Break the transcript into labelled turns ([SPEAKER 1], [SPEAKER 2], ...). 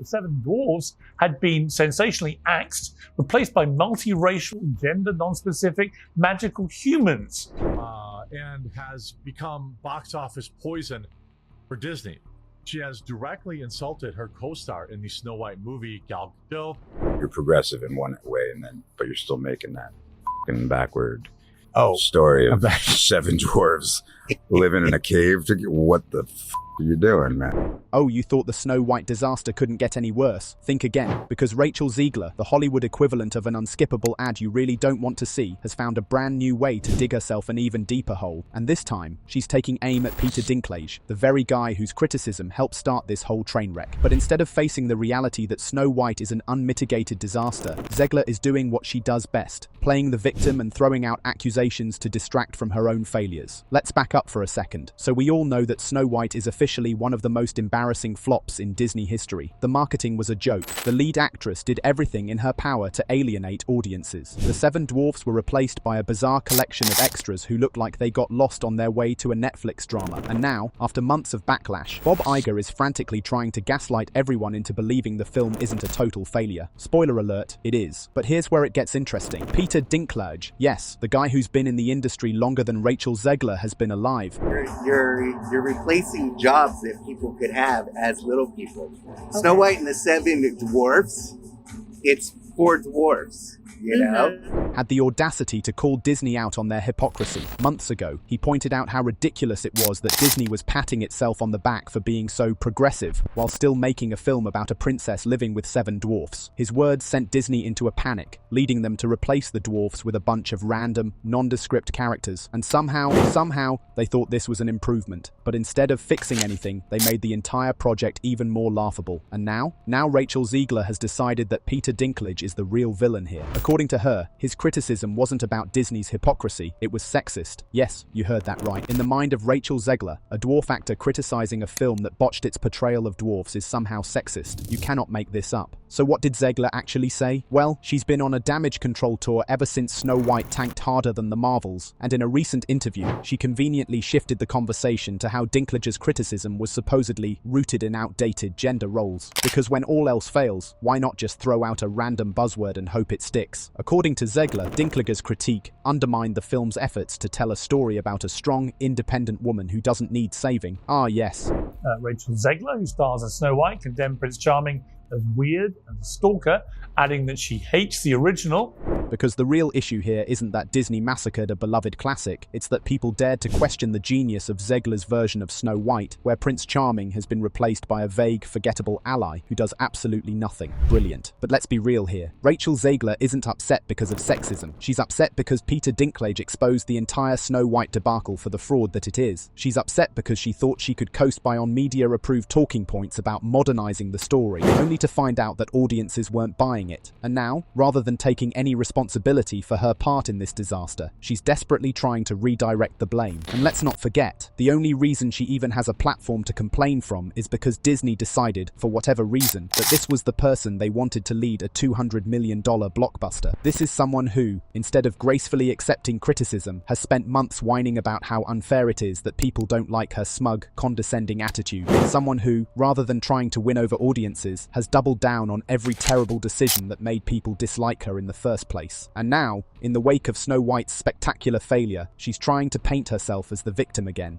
[SPEAKER 1] Seven Dwarfs had been sensationally axed, replaced by multiracial, gender non-specific, magical humans.
[SPEAKER 2] And has become box office poison for Disney. She has directly insulted her co-star in the Snow White movie, Gal Gadot.
[SPEAKER 3] You're progressive in one way, but you're still making that fucking backward story of seven dwarves living in a cave. What the are you doing, man?
[SPEAKER 4] Oh, you thought the Snow White disaster couldn't get any worse? Think again, because Rachel Zegler, the Hollywood equivalent of an unskippable ad you really don't want to see, has found a brand new way to dig herself an even deeper hole. And this time, she's taking aim at Peter Dinklage, the very guy whose criticism helped start this whole train wreck. But instead of facing the reality that Snow White is an unmitigated disaster, Zegler is doing what she does best, playing the victim and throwing out accusations to distract from her own failures. Let's back up for a second. So we all know that Snow White is officially one of the most embarrassing flops in Disney history. The marketing was a joke. The lead actress did everything in her power to alienate audiences. The Seven Dwarfs were replaced by a bizarre collection of extras who looked like they got lost on their way to a Netflix drama. And now, after months of backlash, Bob Iger is frantically trying to gaslight everyone into believing the film isn't a total failure. Spoiler alert, it is. But here's where it gets interesting. Peter Dinklage, yes, the guy who's been in the industry longer than Rachel Zegler has been alive.
[SPEAKER 5] You're replacing jobs that people could have as little people. Okay. Snow White and the Seven Dwarfs, it's for dwarfs. You know?
[SPEAKER 4] Had the audacity to call Disney out on their hypocrisy. Months ago, he pointed out how ridiculous it was that Disney was patting itself on the back for being so progressive, while still making a film about a princess living with seven dwarfs. His words sent Disney into a panic, leading them to replace the dwarfs with a bunch of random, nondescript characters. And somehow, they thought this was an improvement. But instead of fixing anything, they made the entire project even more laughable. And now Rachel Zegler has decided that Peter Dinklage is the real villain here. According to her, his criticism wasn't about Disney's hypocrisy, it was sexist. Yes, you heard that right. In the mind of Rachel Zegler, a dwarf actor criticizing a film that botched its portrayal of dwarfs is somehow sexist. You cannot make this up. So what did Zegler actually say? Well, she's been on a damage control tour ever since Snow White tanked harder than the Marvels, and in a recent interview, she conveniently shifted the conversation to how Dinklage's criticism was supposedly rooted in outdated gender roles. Because when all else fails, why not just throw out a random buzzword and hope it sticks? According to Zegler, Dinklage's critique undermined the film's efforts to tell a story about a strong, independent woman who doesn't need saving. Ah, yes.
[SPEAKER 1] Rachel Zegler, who stars as Snow White, condemned Prince Charming as weird and a stalker, adding that she hates the original.
[SPEAKER 4] Because the real issue here isn't that Disney massacred a beloved classic, it's that people dared to question the genius of Zegler's version of Snow White, where Prince Charming has been replaced by a vague, forgettable ally who does absolutely nothing. Brilliant. But let's be real here. Rachel Zegler isn't upset because of sexism. She's upset because Peter Dinklage exposed the entire Snow White debacle for the fraud that it is. She's upset because she thought she could coast by on media-approved talking points about modernizing the story, only to find out that audiences weren't buying it. And now, rather than taking any responsibility for her part in this disaster, she's desperately trying to redirect the blame. And let's not forget, the only reason she even has a platform to complain from is because Disney decided, for whatever reason, that this was the person they wanted to lead a $200 million blockbuster. This is someone who, instead of gracefully accepting criticism, has spent months whining about how unfair it is that people don't like her smug, condescending attitude. Someone who, rather than trying to win over audiences, has doubled down on every terrible decision that made people dislike her in the first place. And now, in the wake of Snow White's spectacular failure, she's trying to paint herself as the victim again.